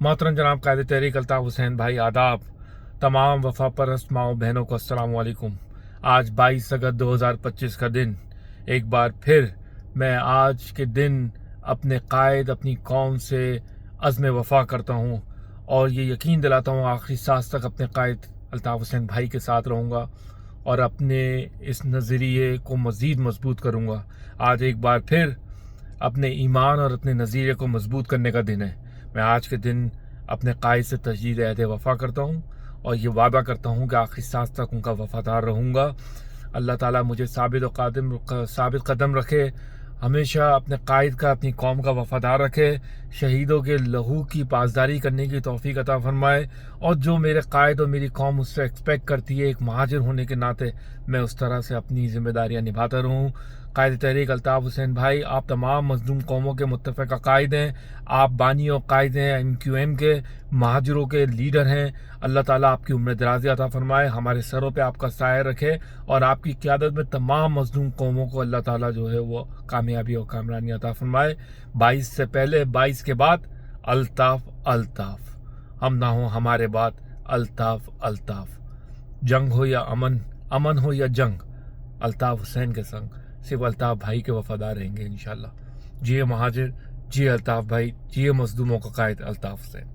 मोहतरम जनाब कायदे तहरीक अल्ताफ़ हुसैन भाई आदाब। तमाम वफा परस्त माओ बहनों को अस्सलाम वालेकुम। आज 22 अगस्त 2025 का दिन, एक बार फिर मैं आज के दिन अपने कायद अपनी कौम से अज़्म वफा करता हूँ और ये यकीन दिलाता हूँ आखिरी सांस तक अपने कायद अल्ताफ़ हुसैन भाई के साथ रहूँगा और अपने इस नज़रिए को मज़ीद मजबूत करूँगा। आज एक बार फिर अपने ईमान और अपने नज़रिए को मजबूत करने का दिन है। मैं आज के दिन अपने कायद से तजदीद अहद वफ़ा करता हूँ और ये वादा करता हूँ कि आखिरी सांस तक उनका वफ़ादार रहूँगा। अल्लाह ताला मुझे साबित कदम रखे, हमेशा अपने कायद का अपनी कौम का वफ़ादार रखे, शहीदों के लहू की पासदारी करने की तौफीक अता फरमाए और जो मेरे कायद और मेरी कौम मुझसे एक्सपेक्ट करती है एक महाजिर होने के नाते, मैं उस तरह से अपनी जिम्मेदारियाँ निभाता रहूँ। कायद तहरीक अल्ताफ़ हुसैन भाई, आप तमाम मज़लूम कौमों के मुत्तफ़िक़ा कायद हैं, आप बानी और कायद हैं, MQM के महाजिरों के लीडर हैं। अल्लाह ताला आपकी उम्र दराज़ी अता फरमाए, हमारे सरों पे आपका साया रखे और आपकी क़यादत में तमाम मज़लूम कौमों को अल्लाह ताला जो है वो कामयाबी और कामरानी अता फरमाए। 22 से पहले 22 के बाद अल्ताफ़ अल्ताफ़, हम ना हो हमारे बाद अल्ताफ़ अल्ताफ़। जंग हो या अमन, अमन हो या जंग, अल्ताफ़ हुसैन के संग सिर्फ अल्ताफ़ भाई के वफ़ादार रहेंगे इंशाल्लाह। जिए महाजिर, जिए अल्ताफ़ भाई, जिए मज़लूमों का कायद अल्ताफ़ हुसैन।